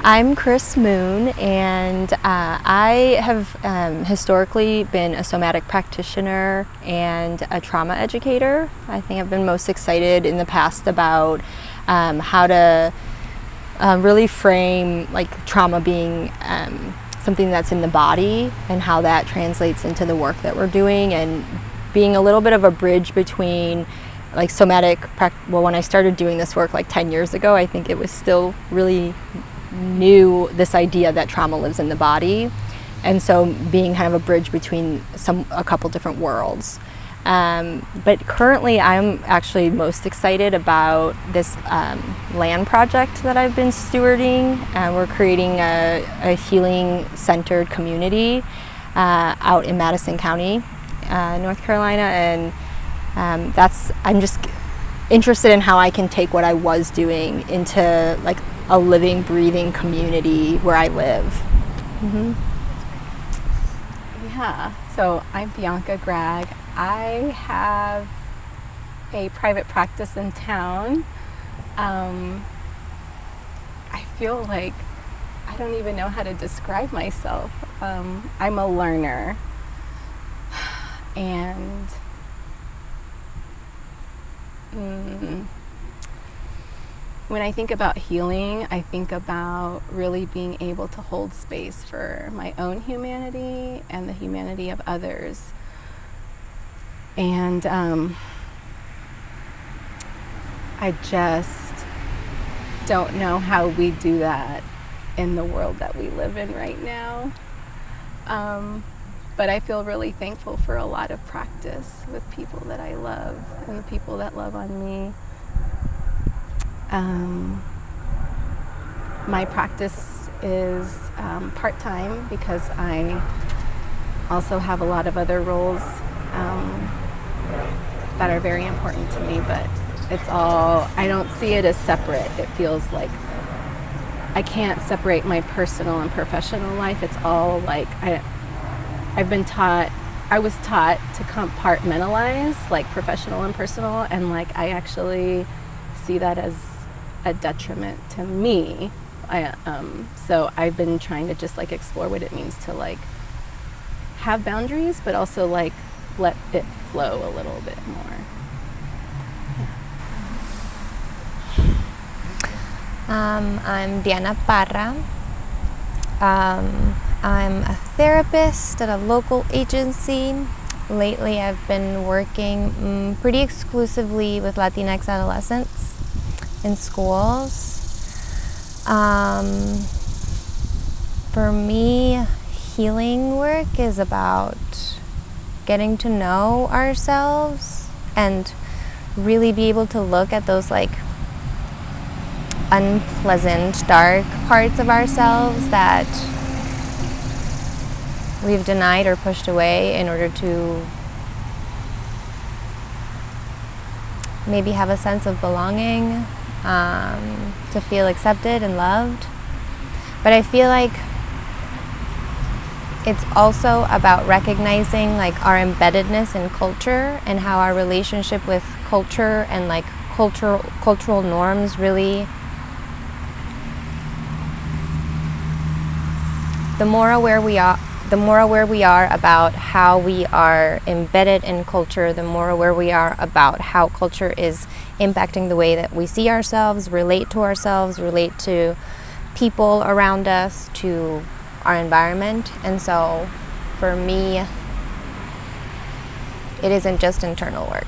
I'm Kris Moon, and I have historically been a somatic practitioner and a trauma educator. I think I've been most excited in the past about how to really frame trauma being something that's in the body and how that translates into the work that we're doing, and being a little bit of a bridge between somatic well, when I started doing this work 10 years ago, I think it was still really new, this idea that trauma lives in the body, and so being kind of a bridge between a couple different worlds. But currently I'm actually most excited about this land project that I've been stewarding. We're creating a healing centered community out in Madison County, North Carolina, and I'm just interested in how I can take what I was doing into a living, breathing community where I live. Mm-hmm. Yeah, so I'm Bianca Gragg. I have a private practice in town. I feel like I don't even know how to describe myself. I'm a learner, and when I think about healing, I think about really being able to hold space for my own humanity and the humanity of others. And I just don't know how we do that in the world that we live in right now. But I feel really thankful for a lot of practice with people that I love and the people that love on me. My practice is part-time because I also have a lot of other roles that are very important to me, but I don't see it as separate. It feels like I can't separate my personal and professional life. It's all I was taught to compartmentalize professional and personal, and I actually see that as a detriment to me. So I've been trying to just explore what it means to have boundaries, but also let it flow a little bit more. I'm Diana Parra. I'm a therapist at a local agency. Lately I've been working pretty exclusively with Latinx adolescents in schools. For me, healing work is about getting to know ourselves and really be able to look at those unpleasant, dark parts of ourselves that we've denied or pushed away in order to maybe have a sense of belonging, to feel accepted and loved. But I feel it's also about recognizing our embeddedness in culture and how our relationship with culture and cultural norms really, the more aware we are about how we are embedded in culture, the more aware we are about how culture is impacting the way that we see ourselves, relate to people around us, to our environment. And so for me, it isn't just internal work.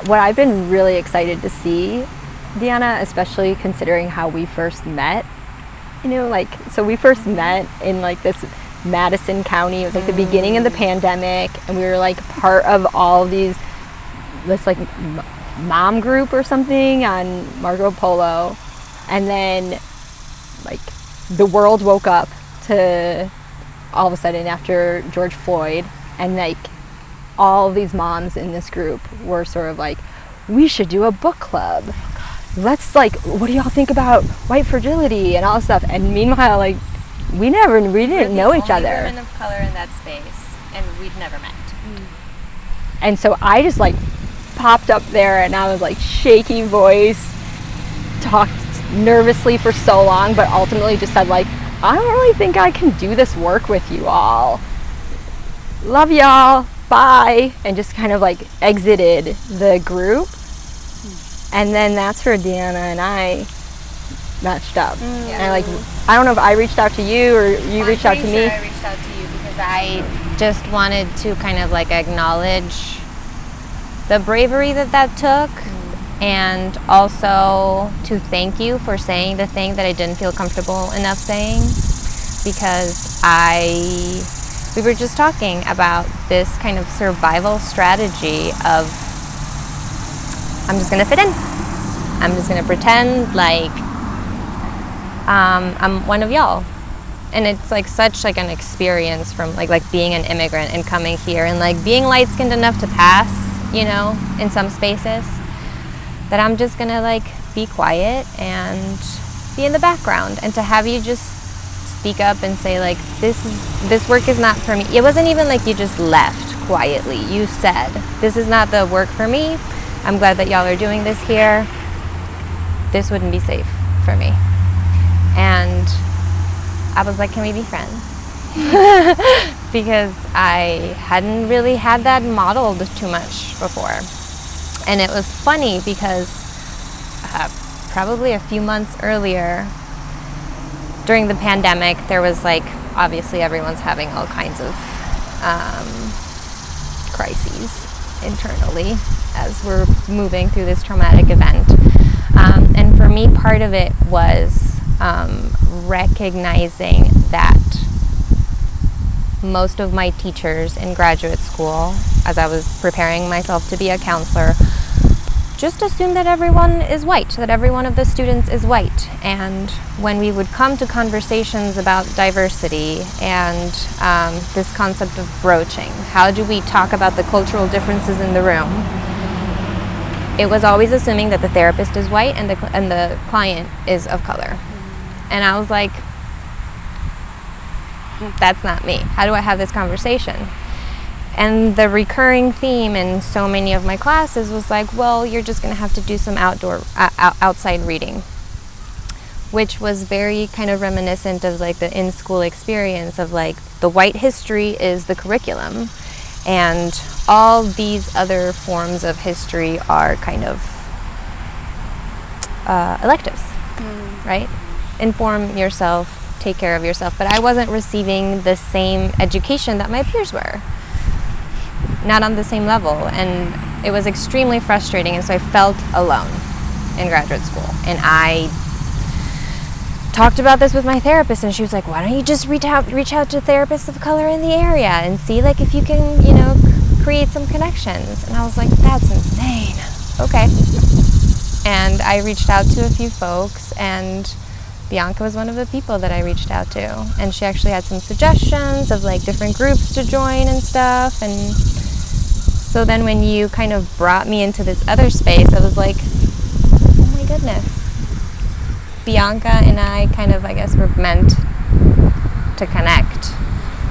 What I've been really excited to see, Diana, especially considering how we first met, so we first met in this Madison County. It was the beginning of the pandemic, and we were part of all this mom group or something on Marco Polo, and then the world woke up to all of a sudden after George Floyd, and all of these moms in this group were sort of we should do a book club. Let's what do y'all think about white fragility and all this stuff? And meanwhile, we didn't know each other. Women of color in that space, and we'd never met. And so I just popped up there, and I was shaky voice, talked nervously for so long, but ultimately just said like, I don't really think I can do this work with you all. Love y'all, bye, and just kind of like exited the group. And then that's where Deanna and I matched up. And I don't know if I reached out to you or you reached out to me. I reached out to you because I just wanted to kind of like acknowledge the bravery that took, and also to thank you for saying the thing that I didn't feel comfortable enough saying, because we were just talking about this kind of survival strategy of, I'm just gonna fit in. I'm just gonna pretend like I'm one of y'all. And it's like such like an experience from like being an immigrant and coming here and like being light-skinned enough to pass, you know, in some spaces, that I'm just gonna like be quiet and be in the background, and to have you just speak up and say like, this work is not for me. It wasn't even like you just left quietly. You said, this is not the work for me. I'm glad that y'all are doing this here. This wouldn't be safe for me. And I was like, can we be friends? Because I hadn't really had that modeled too much before. And it was funny because probably a few months earlier, during the pandemic, there was like, obviously everyone's having all kinds of crises internally as we're moving through this traumatic event. And for me, part of it was recognizing that most of my teachers in graduate school, as I was preparing myself to be a counselor, just assumed that everyone is white, that every one of the students is white. And when we would come to conversations about diversity and this concept of broaching, how do we talk about the cultural differences in the room, it was always assuming that the therapist is white and the client is of color. And I was like, that's not me. How do I have this conversation? And the recurring theme in so many of my classes was like, well, you're just going to have to do some outside reading, which was very kind of reminiscent of like the in-school experience of like the white history is the curriculum, and all these other forms of history are kind of electives, right? Inform yourself, take care of yourself. But I wasn't receiving the same education that my peers were. Not on the same level, and it was extremely frustrating, and so I felt alone in graduate school. And I talked about this with my therapist, and she was like, why don't you just reach out to therapists of color in the area and see like if you can, you know, create some connections. And I was like, that's insane. Okay. And I reached out to a few folks, and Bianca was one of the people that I reached out to, and she actually had some suggestions of like different groups to join and stuff. And so then when you kind of brought me into this other space, I was like, oh my goodness. Bianca and I kind of, I guess, were meant to connect.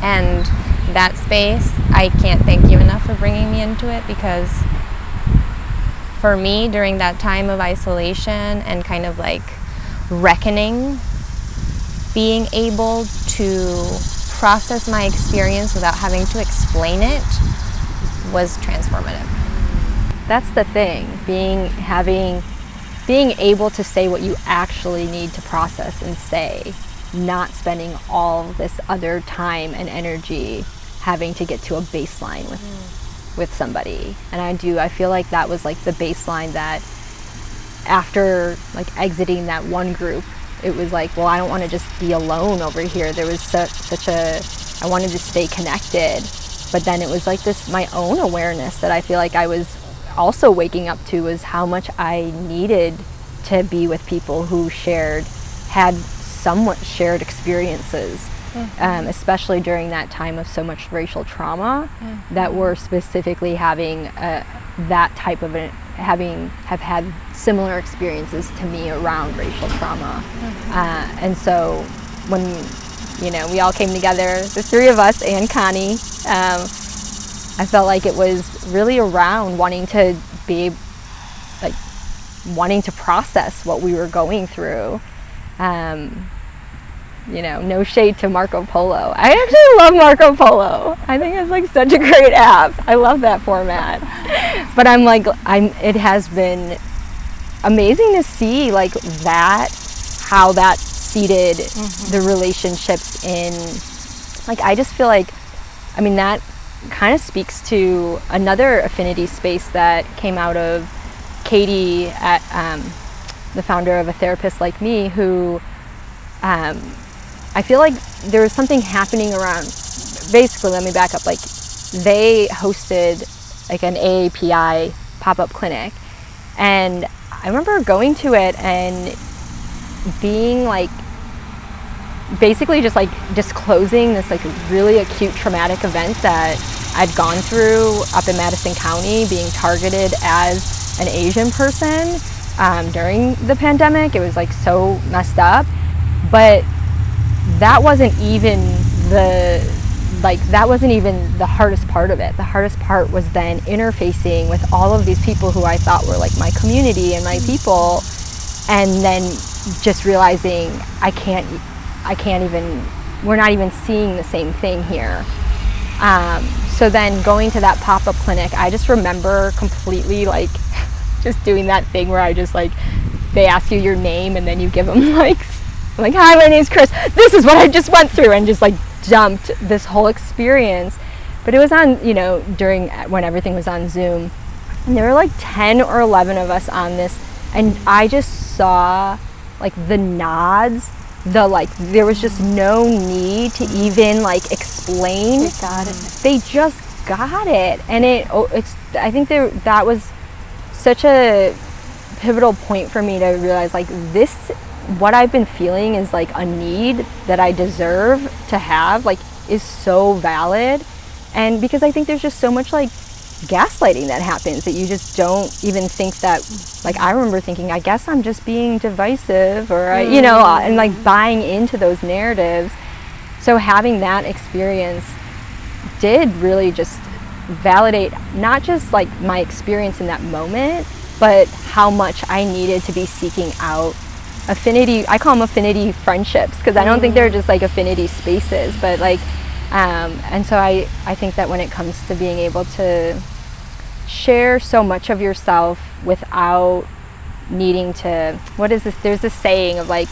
And that space, I can't thank you enough for bringing me into it, because for me, during that time of isolation and kind of like reckoning, being able to process my experience without having to explain it was transformative. That's the thing, being able to say what you actually need to process and say, not spending all this other time and energy having to get to a baseline with somebody. And I feel like that was like the baseline that after like exiting that one group, it was like, well, I don't want to just be alone over here. There was I wanted to stay connected. But then it was like this, my own awareness that I feel like I was also waking up to, was how much I needed to be with people who had somewhat shared experiences, especially during that time of so much racial trauma, that were specifically having that type of have had similar experiences to me around racial trauma. And so when we all came together, the three of us and Connie, I felt like it was really around wanting to be like wanting to process what we were going through. You know, no shade to Marco Polo. I actually love Marco Polo. I think it's like such a great app. I love that format. But it has been amazing to see like that, how that seeded the relationships in, like, I just feel like, I mean, that kind of speaks to another affinity space that came out of Katie at the founder of A Therapist Like Me, who I feel like there was something happening around, basically, let me back up, like they hosted like an AAPI pop-up clinic, and I remember going to it and being like, basically just like disclosing this like really acute traumatic event that I'd gone through up in Madison County, being targeted as an Asian person during the pandemic. It was like so messed up, but that wasn't even the hardest part of it. The hardest part was then interfacing with all of these people who I thought were like my community and my people, and then just realizing we're not even seeing the same thing here. So then going to that pop-up clinic, I just remember completely like just doing that thing where I just like, they ask you your name and then you give them like, I'm like, hi, my name's Kris. This is what I just went through, and just like dumped this whole experience. But it was on, you know, when everything was on Zoom, and there were like 10 or 11 of us on this, and I just saw like the nods, there was just no need to even like explain. They got it. They just got it, and I think that was such a pivotal point for me to realize like what I've been feeling is like a need that I deserve to have, like, is so valid. And because I think there's just so much like gaslighting that happens that you just don't even think that, like, I remember thinking, I guess I'm just being divisive, or you know, and like buying into those narratives. So having that experience did really just validate not just like my experience in that moment, but how much I needed to be seeking out affinity. I call them affinity friendships, because I don't think they're just like affinity spaces, but like and so I think that when it comes to being able to share so much of yourself without needing to, what is this, there's this saying of like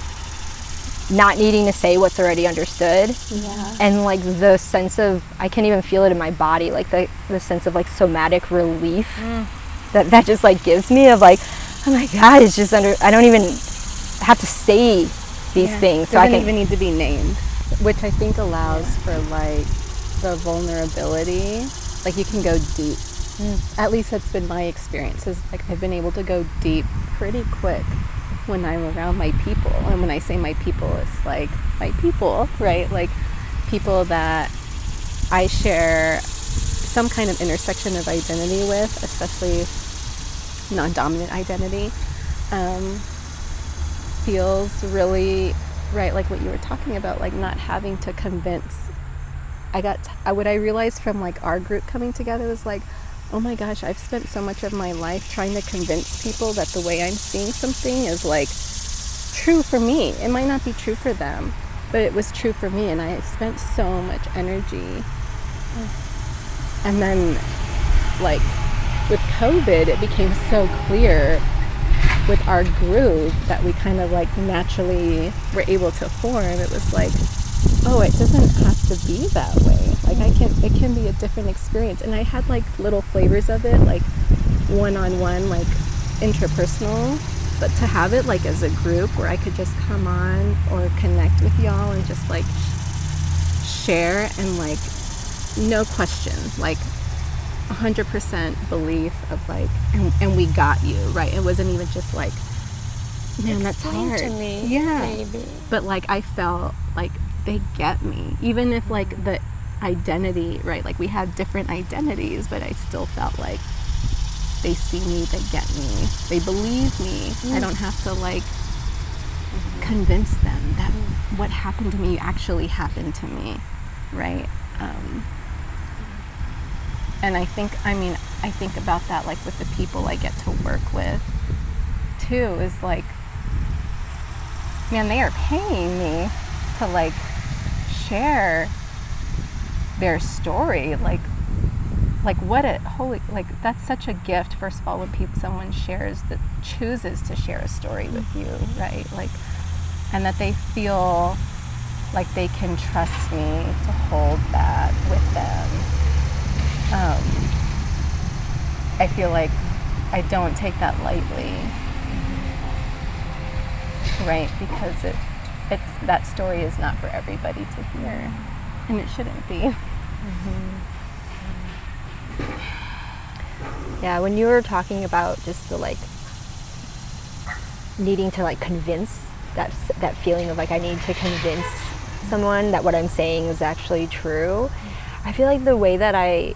not needing to say what's already understood. Yeah. And like the sense of, I can even feel it in my body, like the sense of like somatic relief that just like gives me, of like, oh my God, it's just I don't even have to say these things. So I don't even need to be named, which I think allows for like the vulnerability. Like you can go deep. At least that's been my experience, is like I've been able to go deep pretty quick when I'm around my people. And when I say my people, it's like my people, right? Like people that I share some kind of intersection of identity with, especially non-dominant identity, feels really right, like what you were talking about, like not having to convince. What I realized from like our group coming together was like, oh my gosh, I've spent so much of my life trying to convince people that the way I'm seeing something is like true for me. It might not be true for them, but it was true for me, and I spent so much energy. And then like with COVID, it became so clear with our group that we kind of like naturally were able to form. It was like, oh, it doesn't have to be that way. Like it can be a different experience. And I had like little flavors of it, like one-on-one, like interpersonal, but to have it like as a group where I could just come on or connect with y'all and just like share, and like no question, like 100% belief of like, and we got you, right? It wasn't even just like, man, that's hard to me, yeah, maybe. But like I felt like they get me, even if like the identity, right, like we have different identities, but I still felt like they see me, they get me, they believe me. I don't have to like convince them that what happened to me actually happened to me, right? And I think about that like with the people I get to work with too is like, man, they are paying me to like share their story. Like what a holy, like that's such a gift, first of all, when someone shares, that chooses to share a story with you, right? Like, and that they feel like they can trust me to hold that with them. I feel like I don't take that lightly, right? Because it's that story is not for everybody to hear, and it shouldn't be. Yeah, when you were talking about just the like needing to like convince, that feeling of like I need to convince someone that what I'm saying is actually true, I feel like the way that I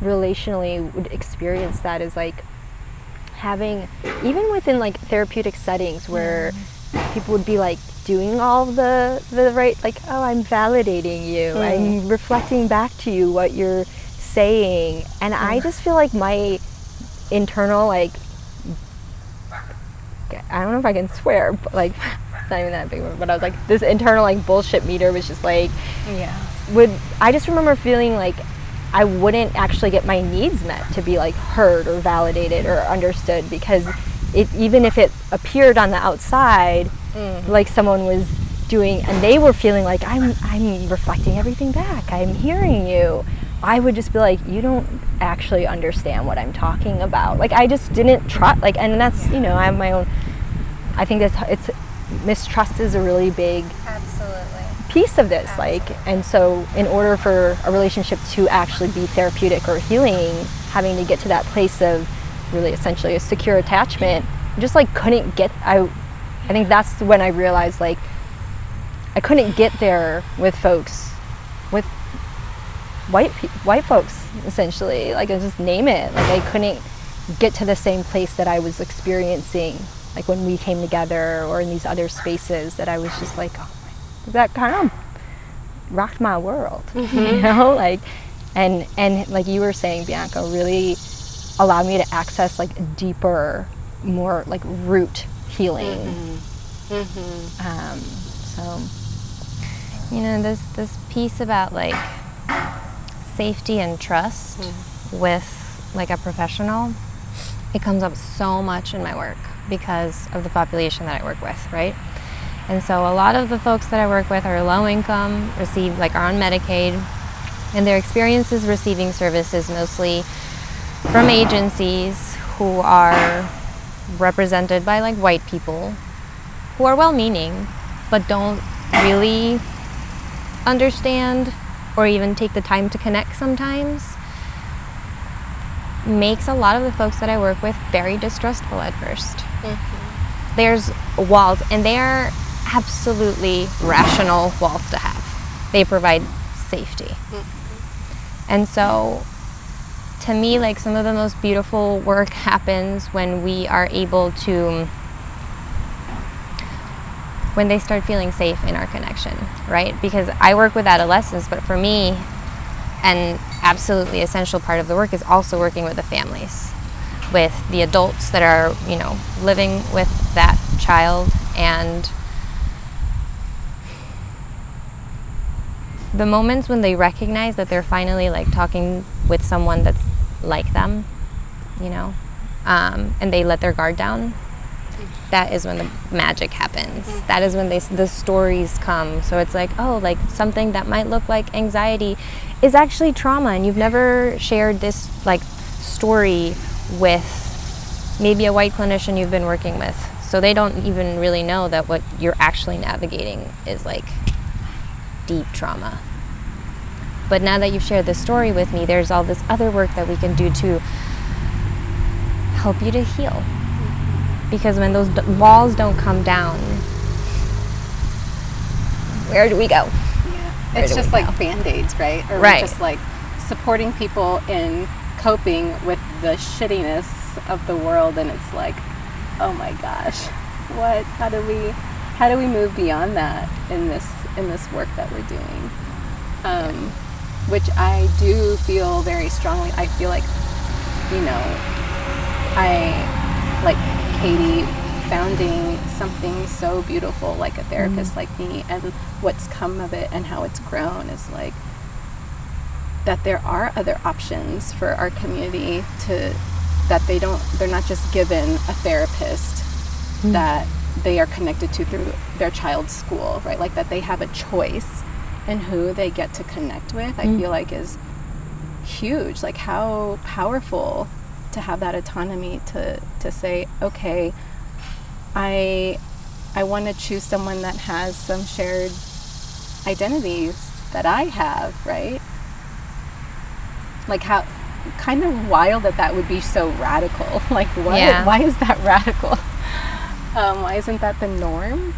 relationally would experience that is like having, even within like therapeutic settings where people would be like doing all the right, like, oh, I'm validating you, I'm reflecting back to you what you're saying, and I just feel like my internal, like, I don't know if I can swear, but like it's not even that big, but I was like, this internal like bullshit meter was just like, I just remember feeling like I wouldn't actually get my needs met to be like heard or validated or understood, because even if it appeared on the outside like someone was doing, and they were feeling like I'm reflecting everything back, I'm hearing you, I would just be like, you don't actually understand what I'm talking about. Like, I just didn't trust, like, and that's, you know, I have my own, I think it's mistrust is a really big piece of this. Like, and so in order for a relationship to actually be therapeutic or healing, having to get to that place of really essentially a secure attachment, just like couldn't get, I think that's when I realized like I couldn't get there with folks, with white folks, essentially. Like, I just name it. Like, I couldn't get to the same place that I was experiencing, like when we came together or in these other spaces, that I was just like, oh my, that kind of rocked my world, you know, like, and like you were saying, Bianca, really allowed me to access like deeper, more like root healing. So, you know, this piece about like safety and trust with like a professional, it comes up so much in my work because of the population that I work with, right? And so a lot of the folks that I work with are low income, are on Medicaid, and their experiences receiving services mostly from agencies who are represented by like white people who are well-meaning but don't really understand or even take the time to connect sometimes, makes a lot of the folks that I work with very distrustful at first. There's walls, and they are absolutely rational walls to have. They provide safety. And so, to me, like, some of the most beautiful work happens when we are able to, when they start feeling safe in our connection, right? Because I work with adolescents, but for me, an absolutely essential part of the work is also working with the families, with the adults that are, you know, living with that child, and the moments when they recognize that they're finally like talking with someone that's like them, you know, and they let their guard down, that is when the magic happens. That is when the stories come. So it's like, oh, like something that might look like anxiety is actually trauma, and you've never shared this like story with maybe a white clinician you've been working with. So they don't even really know that what you're actually navigating is like deep trauma. But now that you've shared this story with me, there's all this other work that we can do to help you to heal. Because when those walls don't come down, where do we go? Yeah. It's just like Band-Aids, right? Or right. Just like supporting people in coping with the shittiness of the world, and it's like, oh my gosh, what? How do we move beyond that in this work that we're doing? Which I do feel very strongly. I feel like, you know, like Katie founding something so beautiful like a therapist like me, and what's come of it and how it's grown is like that there are other options for our community, to that they're not just given a therapist that they are connected to through their child's school, right? Like that they have a choice in who they get to connect with. I feel like is huge. Like how powerful to have that autonomy to say, okay, I want to choose someone that has some shared identities that I have, right? Like how kind of wild that would be so radical. Like what? Yeah. Why is that radical? Why isn't that the norm?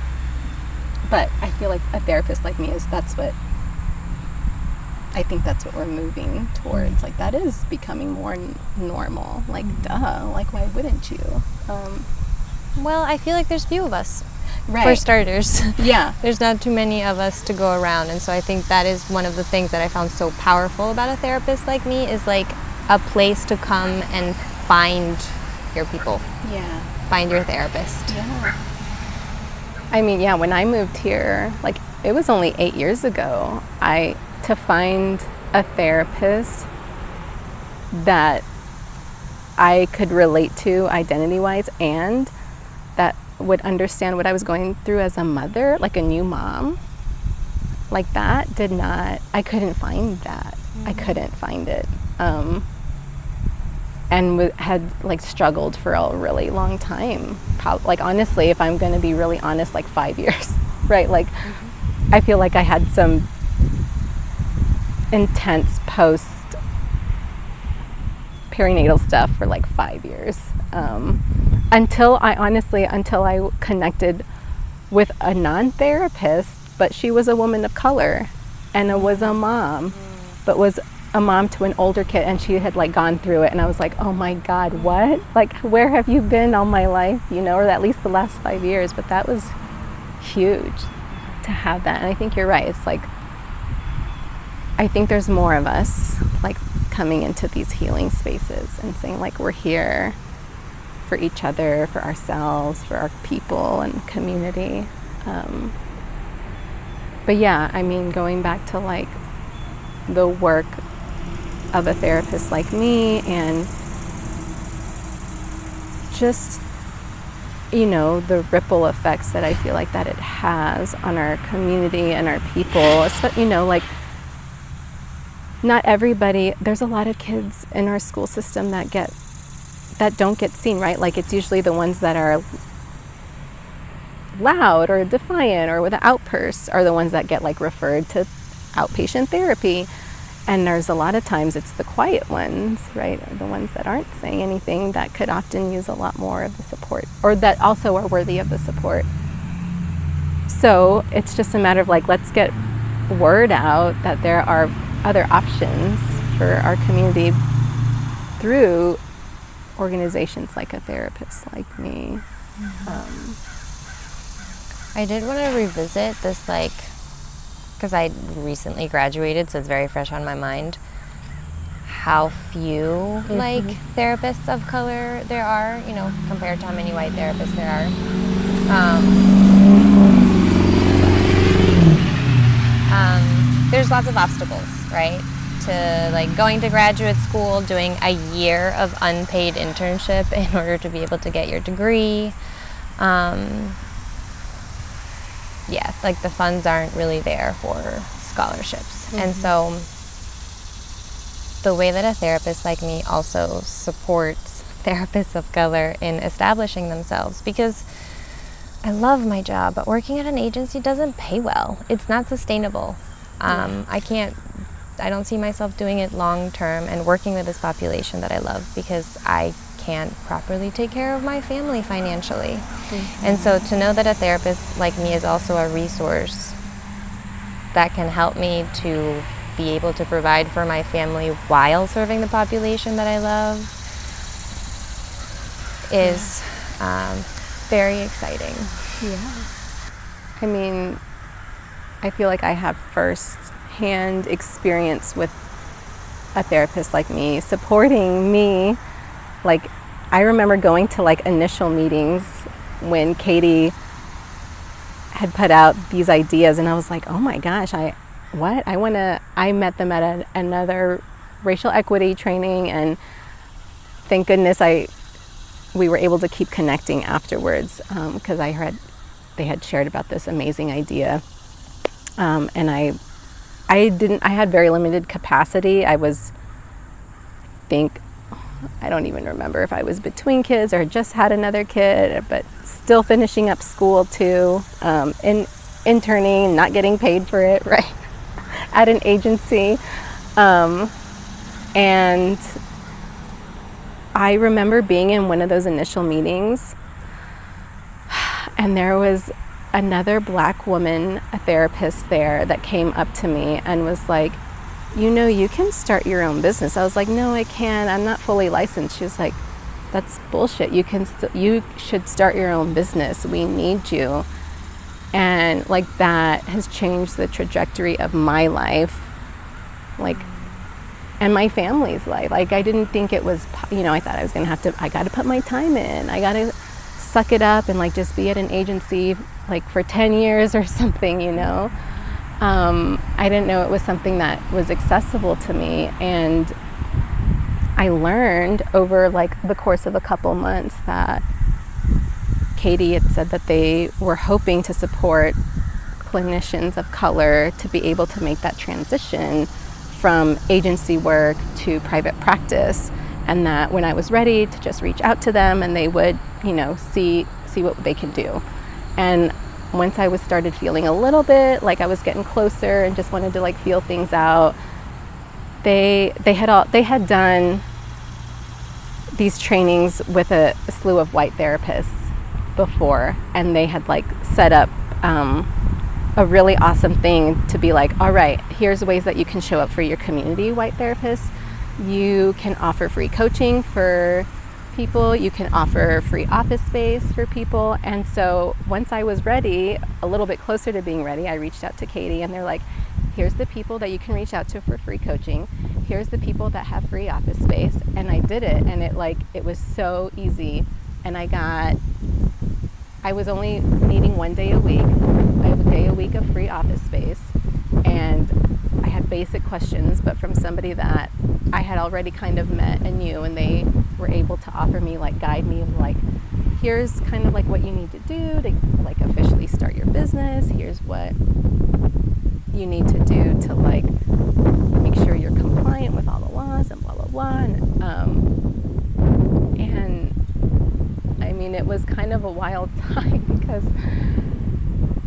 But I feel like a therapist like me I think that's what we're moving towards. Like that is becoming more normal. Like duh, like why wouldn't you? Well, I feel like there's few of us. Right. For starters. Yeah. There's not too many of us to go around, and so I think that is one of the things that I found so powerful about a therapist like me, is like a place to come and find your people. Yeah. Find your therapist. Yeah. I mean, yeah, when I moved here, like it was only 8 years ago, to find a therapist that I could relate to identity-wise and that would understand what I was going through as a mother, like a new mom, like that I couldn't find that. I couldn't find it. And had like struggled for a really long time. Like honestly, if I'm going to be really honest, like 5 years, right? Like I feel like I had some intense post perinatal stuff for like 5 years. Until I connected with a non-therapist, but she was a woman of color and was a mom, but was a mom to an older kid, and she had like gone through it, and I was like, oh my God, what? Like, where have you been all my life, or at least the last 5 years? But that was huge to have that. And I think you're right. It's like, I think there's more of us like coming into these healing spaces and saying like, we're here for each other, for ourselves, for our people and community. But yeah, I mean, going back to like the work of a therapist like me, and just, the ripple effects that I feel like that it has on our community and our people, like not everybody, there's a lot of kids in our school system that don't get seen, right? Like it's usually the ones that are loud or defiant or with outbursts are the ones that get like referred to outpatient therapy. And there's a lot of times it's the quiet ones, right? Or the ones that aren't saying anything that could often use a lot more of the support, or that also are worthy of the support. So it's just a matter of like, let's get word out that there are other options for our community through organizations like a therapist like me. I did want to revisit this, like, because I recently graduated, so it's very fresh on my mind, how few like therapists of color there are, compared to how many white therapists there are. There's lots of obstacles, right? To like going to graduate school, doing a year of unpaid internship in order to be able to get your degree. Yeah, like the funds aren't really there for scholarships. And so the way that a therapist like me also supports therapists of color in establishing themselves, because I love my job, but working at an agency doesn't pay well. It's not sustainable. I don't see myself doing it long term and working with this population that I love, because I can't properly take care of my family financially. And so to know that a therapist like me is also a resource that can help me to be able to provide for my family while serving the population that I love is very exciting. Yeah. I mean, I feel like I have first-hand experience with a therapist like me supporting me. Like, I remember going to like initial meetings when Katie had put out these ideas, and I was like, oh my gosh, I met them at another racial equity training, and thank goodness we were able to keep connecting afterwards, because I heard they had shared about this amazing idea, and I had very limited capacity. I don't even remember if I was between kids or just had another kid, but still finishing up school too, interning, not getting paid for it, right, at an agency. And I remember being in one of those initial meetings, and there was another Black woman, a therapist there, that came up to me and was like, you can start your own business. I was like, no, I can't. I'm not fully licensed. She was like, that's bullshit. You should start your own business. We need you. And like that has changed the trajectory of my life, like, and my family's life. Like, I didn't think it was, I thought I was going to I got to put my time in. I got to suck it up and like just be at an agency like for 10 years or something, I didn't know it was something that was accessible to me. And I learned over like the course of a couple months that Katie had said that they were hoping to support clinicians of color to be able to make that transition from agency work to private practice, and that when I was ready to just reach out to them and they would, see what they could do. And once I started feeling a little bit like I was getting closer and just wanted to like feel things out, they had done these trainings with a slew of white therapists before, and they had like set up a really awesome thing to be like, all right, here's ways that you can show up for your community, white therapists. You can offer free coaching for people. You can offer free office space for people. And so once I was ready, a little bit closer to being ready, I reached out to Katie, and they're like, here's the people that you can reach out to for free coaching. Here's the people that have free office space. And I did it, and it was so easy. And I was only needing 1 day a week. I have a day a week of free office space, and I had basic questions, but from somebody that I had already kind of met and knew, and they were able to offer me, like, guide me of like, here's kind of like what you need to do to like officially start your business. Here's what you need to do to like make sure you're compliant with all the laws and blah blah blah. And I mean, it was kind of a wild time because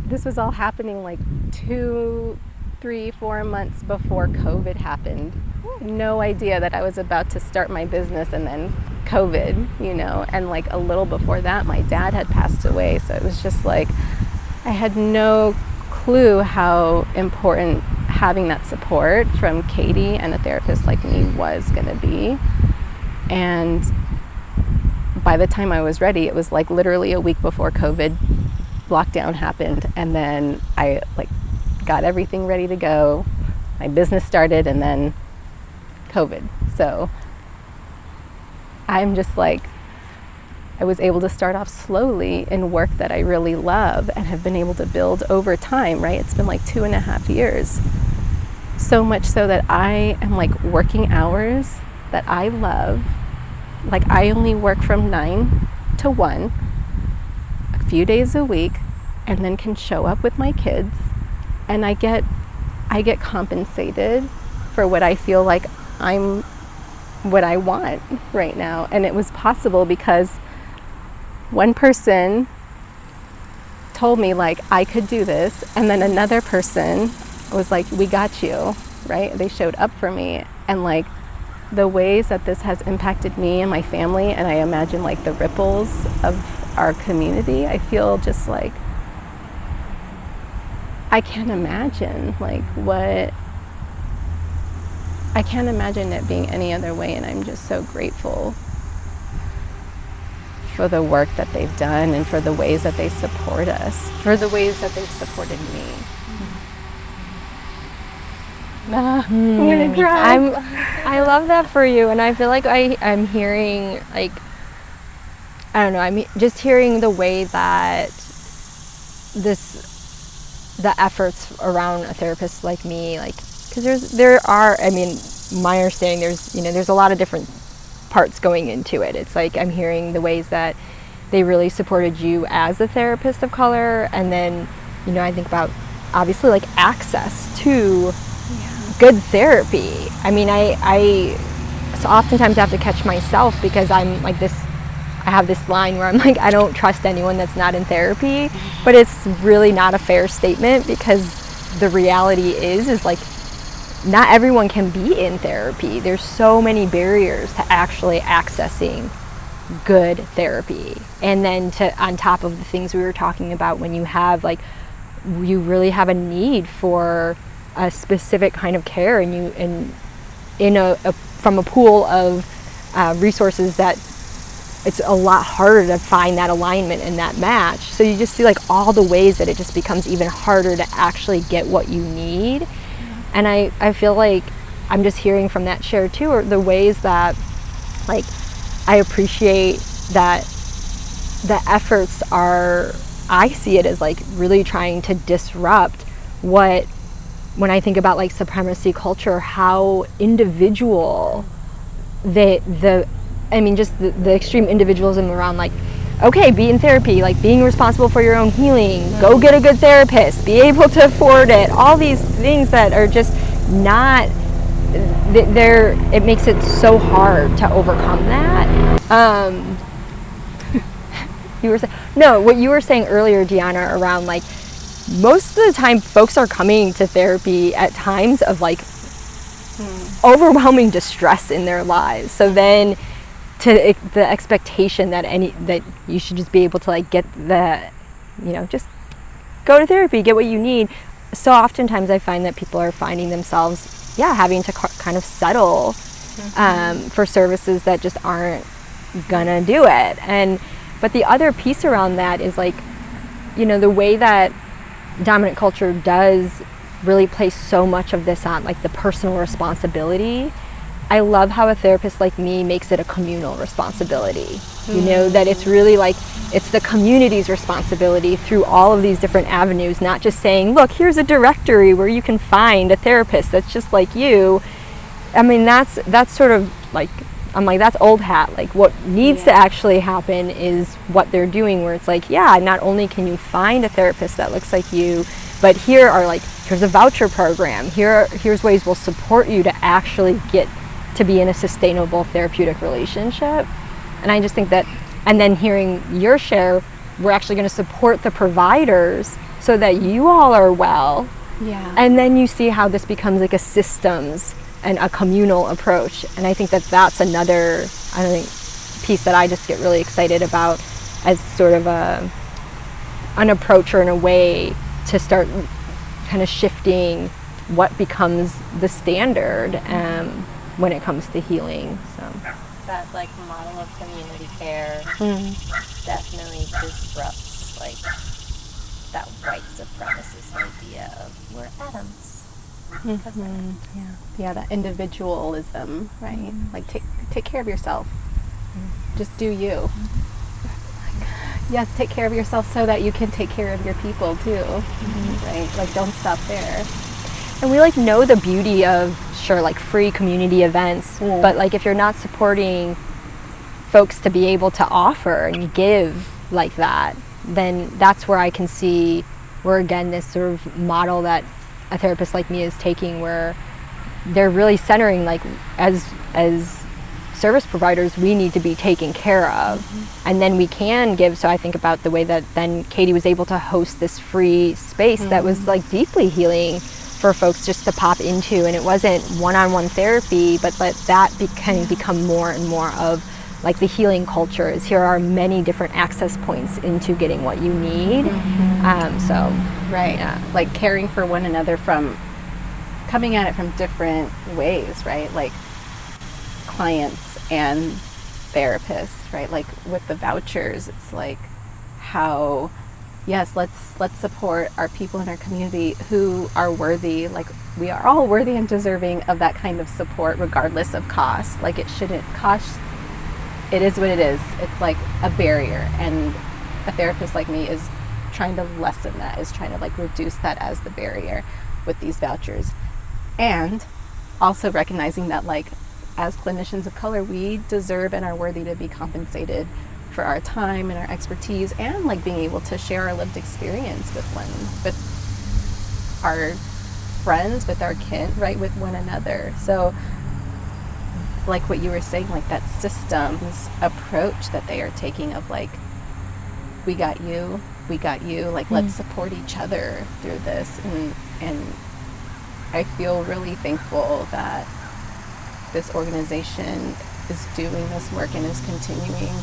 this was all happening like 2, 3, 4 months before COVID happened. No idea that I was about to start my business, and then COVID, and like a little before that, my dad had passed away. So it was just like, I had no clue how important having that support from Katie and a therapist like me was going to be. And by the time I was ready, it was like literally a week before COVID lockdown happened. And then I like got everything ready to go. My business started, and then COVID. So I'm just like, I was able to start off slowly in work that I really love and have been able to build over time, right? It's been like 2.5 years. So much so that I am like working hours that I love. Like, I only work from 9 to 1, a few days a week, and then can show up with my kids, and I get compensated for what I feel like what I want right now. And it was possible because one person told me like I could do this, and then another person was like, we got you, right? They showed up for me. And like the ways that this has impacted me and my family, and I imagine like the ripples of our community, I feel just like I can't imagine I can't imagine it being any other way. And I'm just so grateful for the work that they've done, and for the ways that they support us, for the ways that they've supported me. I'm gonna cry. I love that for you, and I feel like I'm hearing like I don't know, I mean, just hearing the way that the efforts around a therapist like me, like, because there are, I mean, my understanding, there's a lot of different parts going into it. It's like I'm hearing the ways that they really supported you as a therapist of color, and then, I think about obviously like access to good therapy. I mean, I so oftentimes I have to catch myself because I'm like this. I have this line where I'm like, I don't trust anyone that's not in therapy, but it's really not a fair statement, because the reality is like not everyone can be in therapy. There's so many barriers to actually accessing good therapy. And then on top of the things we were talking about, when you have like, you really have a need for a specific kind of care, and from a pool of resources that it's a lot harder to find that alignment and that match. So you just see like all the ways that it just becomes even harder to actually get what you need. And I feel like I'm just hearing from that share too, or the ways that like I appreciate that the efforts are, I see it as like really trying to disrupt when I think about like supremacy culture, how individual just the extreme individualism around like, okay, be in therapy, like being responsible for your own healing, go get a good therapist, be able to afford it, all these things that are just not, it makes it so hard to overcome that. What you were saying earlier, Diana, around like, most of the time folks are coming to therapy at times of like overwhelming distress in their lives. So then to the expectation that you should just be able to like get just go to therapy, get what you need. So oftentimes I find that people are finding themselves, having to kind of settle for services that just aren't gonna do it. But the other piece around that is like, the way that dominant culture does really place so much of this on like the personal responsibility. I love how a therapist like me makes it a communal responsibility. That it's really like, it's the community's responsibility through all of these different avenues, not just saying, look, here's a directory where you can find a therapist that's just like you. I mean, that's sort of like, I'm like, that's old hat. Like what needs to actually happen is what they're doing, where it's like, not only can you find a therapist that looks like you, but here's a voucher program. Here's ways we'll support you to actually get to be in a sustainable therapeutic relationship. And I just think that, and then hearing your share, we're actually going to support the providers so that you all are well. Yeah. And then you see how this becomes like a systems and a communal approach. And I think that that's another, piece that I just get really excited about as sort of an approach or in a way to start kind of shifting what becomes the standard when it comes to healing. So that like model of community care definitely disrupts like that white supremacist idea of we're atoms. That individualism, right? Like take care of yourself. Just do you. Yes, take care of yourself so that you can take care of your people too, right? Like don't stop there. And we like know the beauty of like free community events, but like if you're not supporting folks to be able to offer and give like that, then that's where I can see where again this sort of model that a therapist like me is taking, where they're really centering like as service providers we need to be taken care of, and then we can give. So I think about the way that then Katie was able to host this free space that was like deeply healing for folks just to pop into, and it wasn't one-on-one therapy, but that can become more and more of like the healing culture is here are many different access points into getting what you need. Like caring for one another, from coming at it from different ways, right? Like clients and therapists, right? Like with the vouchers, it's like how let's support our people in our community who are worthy. Like we are all worthy and deserving of that kind of support regardless of cost. Like it shouldn't cost it is what it is. It's like a barrier, and a therapist like me is trying to lessen that, is trying to like reduce that as the barrier with these vouchers. And also recognizing that like as clinicians of color, we deserve and are worthy to be compensated for our time and our expertise, and like being able to share our lived experience with our friends, with our kin, right, with one another. So like what you were saying, like that systems approach that they are taking of like, we got you, like let's support each other through this. And I feel really thankful that this organization is doing this work and is continuing.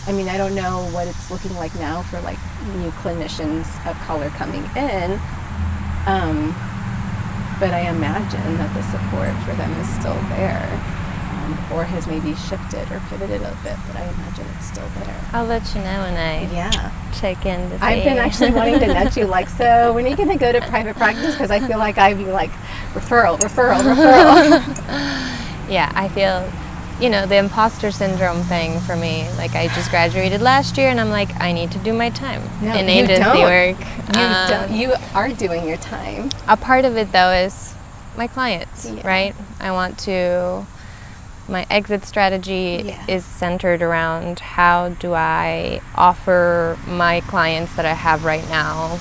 I mean, I don't know what it's looking like now for like new clinicians of color coming in, but I imagine that the support for them is still there, or has maybe shifted or pivoted a bit, but I imagine it's still there. I'll let you know when I check in to see. I've been actually wanting to nudge you, like, so when are you going to go to private practice? Because I feel like I'd be like, referral. Yeah, I feel, the imposter syndrome thing for me. Like, I just graduated last year, and I'm like, I need to do my time in agency work. You are doing your time. A part of it, though, is my clients, right? My exit strategy is centered around how do I offer my clients that I have right now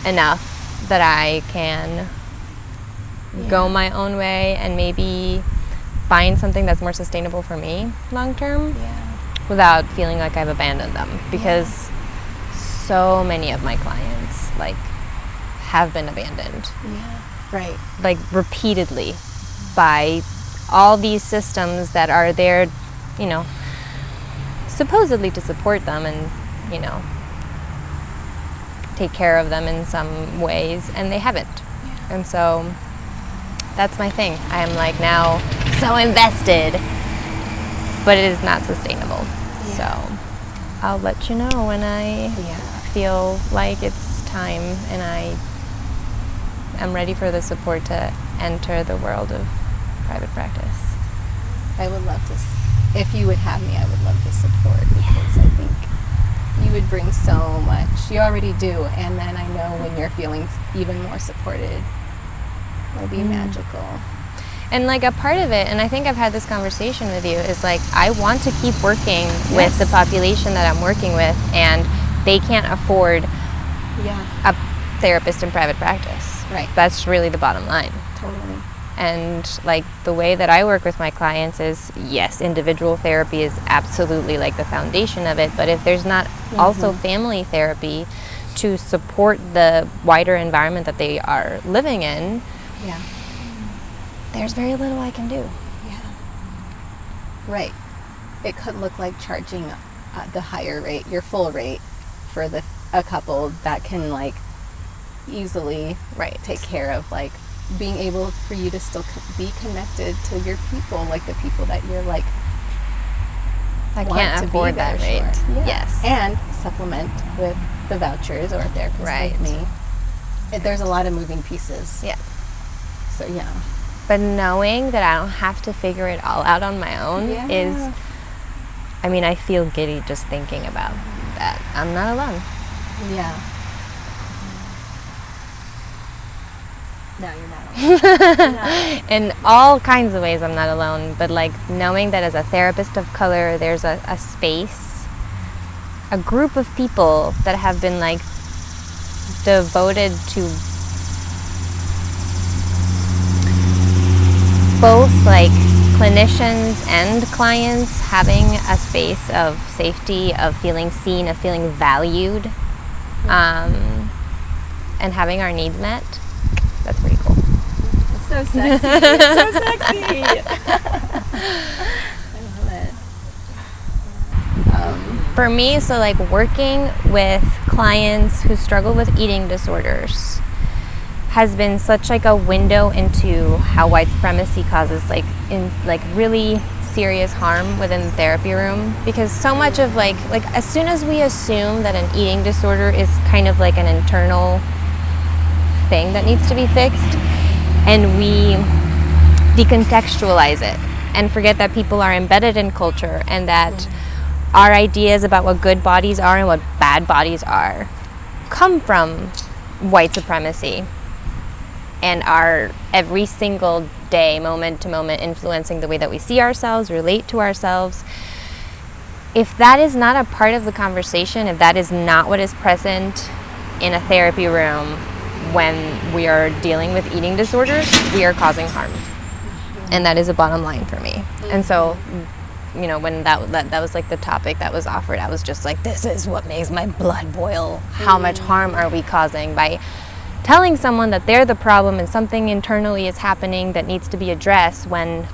enough that I can go my own way and maybe find something that's more sustainable for me long term without feeling like I've abandoned them, because so many of my clients like have been abandoned like repeatedly by all these systems that are there, supposedly to support them and, take care of them in some ways, and they haven't. And so that's my thing. I'm like now so invested, but it is not sustainable. So I'll let you know when I feel like it's time and I am ready for the support to enter the world of private practice. I would love to, if you would have me, I would love to support, because I think you would bring so much. You already do, and then I know when you're feeling even more supported, it'll be magical. And like a part of it, and I think I've had this conversation with you, is like I want to keep working with the population that I'm working with, and they can't afford a therapist in private practice. Right. That's really the bottom line. Totally. And like the way that I work with my clients is, yes, individual therapy is absolutely like the foundation of it, but if there's not also family therapy to support the wider environment that they are living in, there's very little I can do. Right. It could look like charging the higher rate, your full rate, for a couple that can like easily take care of like being able for you to still be connected to your people, like the people that you're like I can't afford that rate. Yes. And supplement with the vouchers or a therapist like me. There's a lot of moving pieces. So but knowing that I don't have to figure it all out on my own is, I mean, I feel giddy just thinking about that. I'm not alone. No, you're not alone. In all kinds of ways I'm not alone, but like knowing that as a therapist of color there's a space, a group of people that have been like devoted to both like clinicians and clients having a space of safety, of feeling seen, of feeling valued, and having our needs met. That's pretty cool. It's so sexy. It's so sexy. I love it. For me, so like working with clients who struggle with eating disorders has been such like a window into how white supremacy causes like really serious harm within the therapy room, because so much of like as soon as we assume that an eating disorder is kind of like an internal thing that needs to be fixed, and we decontextualize it and forget that people are embedded in culture, and that our ideas about what good bodies are and what bad bodies are come from white supremacy and are every single day, moment to moment, influencing the way that we see ourselves, relate to ourselves. If that is not a part of the conversation, if that is not what is present in a therapy room when we are dealing with eating disorders, we are causing harm. And that is a bottom line for me. And so, you know, when that was like the topic that was offered, I was just like, this is what makes my blood boil. How much harm are we causing by telling someone that they're the problem and something internally is happening that needs to be addressed, when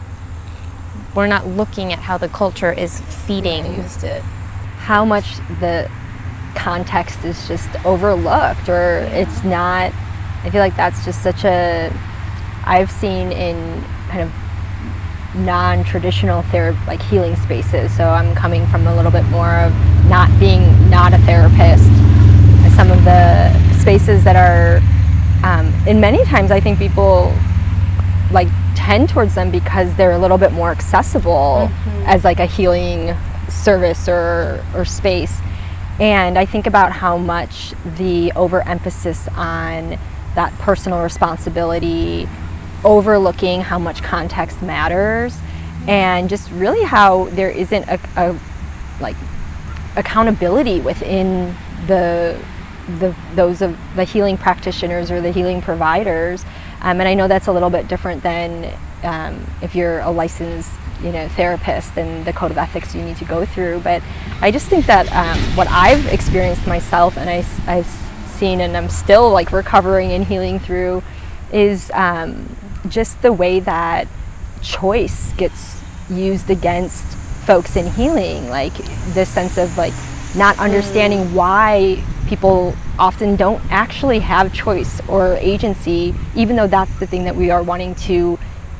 we're not looking at how the culture is feeding it. How much the context is just overlooked, or it's not. I feel like that's just such a, I've seen in kind of non-traditional like healing spaces. So I'm coming from a little bit more of not a therapist. Some of the spaces that are, and many times I think people like tend towards them because they're a little bit more accessible as like a healing service or space. And I think about how much the overemphasis on that personal responsibility, overlooking how much context matters, and just really how there isn't a like accountability within those of the healing practitioners or the healing providers. And I know that's a little bit different than if you're a licensed, you know, therapist and the code of ethics you need to go through. But I just think that what I've experienced myself, and I've seen, and I'm still like recovering and healing through, is just the way that choice gets used against folks in healing. Like this sense of like not understanding why people often don't actually have choice or agency, even though that's the thing that we are wanting to,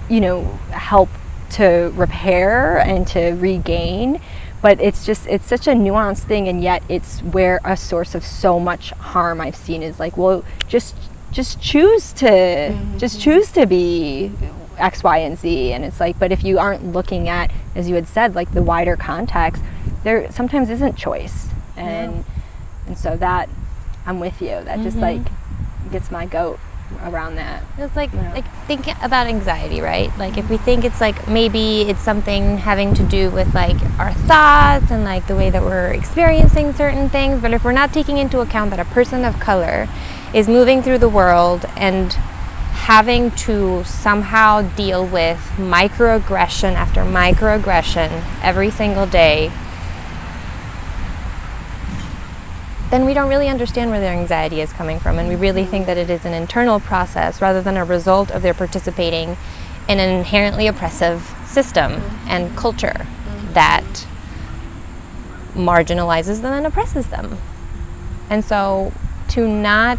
you know, help to repair and to regain. But it's such a nuanced thing, and yet it's where a source of so much harm I've seen is like, well, just choose to be X, Y, and Z. And it's like, but if you aren't looking at, as you had said, like the wider context, there sometimes isn't choice. And so that, I'm with you. That just like gets my goat around that. It's like think about anxiety, right? Like if we think it's like maybe it's something having to do with like our thoughts and like the way that we're experiencing certain things, but if we're not taking into account that a person of color is moving through the world and having to somehow deal with microaggression after microaggression every single day, then we don't really understand where their anxiety is coming from, and we really think that it is an internal process rather than a result of their participating in an inherently oppressive system and culture that marginalizes them and oppresses them. And so to not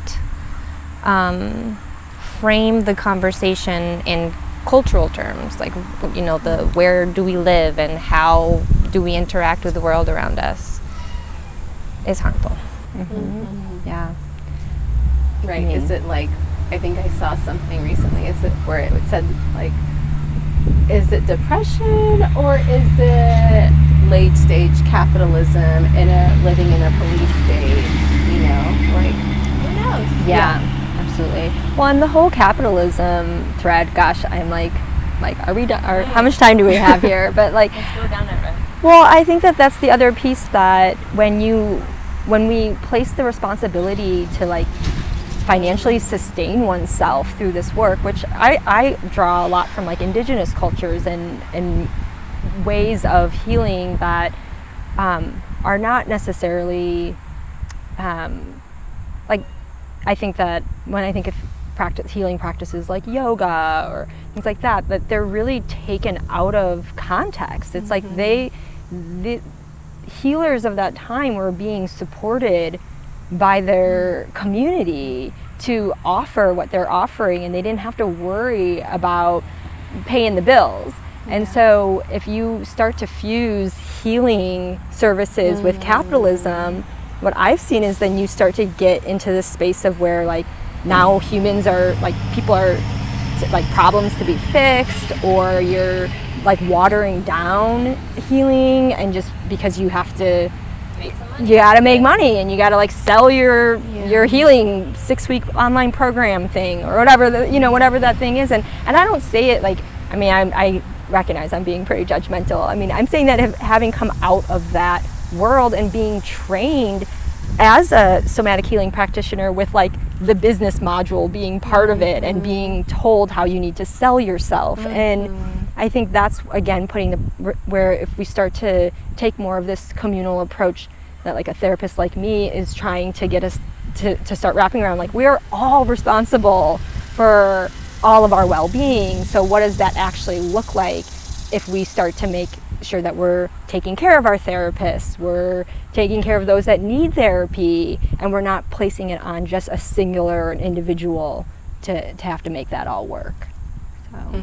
frame the conversation in cultural terms, like, you know, the where do we live and how do we interact with the world around us, is harmful. Yeah. Right. Is it like, I think I saw something recently, is it where it said like, is it depression or is it late stage capitalism living in a police state, you know, like, who knows? Yeah, absolutely. Well, and the whole capitalism thread, gosh, I'm like, are we done? Or how much time do we have here? But like, Let's go down that road. Well, I think that that's the other piece, that when we place the responsibility to like financially sustain oneself through this work, which I draw a lot from like indigenous cultures and ways of healing that are not necessarily like, I think that when I think of healing practices like yoga or things like that, that they're really taken out of context. It's like the healers of that time were being supported by their community to offer what they're offering, and they didn't have to worry about paying the bills. And so if you start to fuse healing services with capitalism, what I've seen is then you start to get into this space of where like now humans are like, people are like problems to be fixed, or like watering down healing, and just because you have to, you gotta make money and you gotta like sell your healing 6-week online program thing or whatever whatever that thing is. And I don't say it like, I mean, I recognize I'm being pretty judgmental. I mean, I'm saying that having come out of that world and being trained as a somatic healing practitioner with like the business module being part of it, and being told how you need to sell yourself. And I think that's, again, putting where if we start to take more of this communal approach that like a therapist like me is trying to get us to start wrapping around, like we are all responsible for all of our well-being. So what does that actually look like if we start to make sure that we're taking care of our therapists, we're taking care of those that need therapy, and we're not placing it on just a singular individual to have to make that all work. So.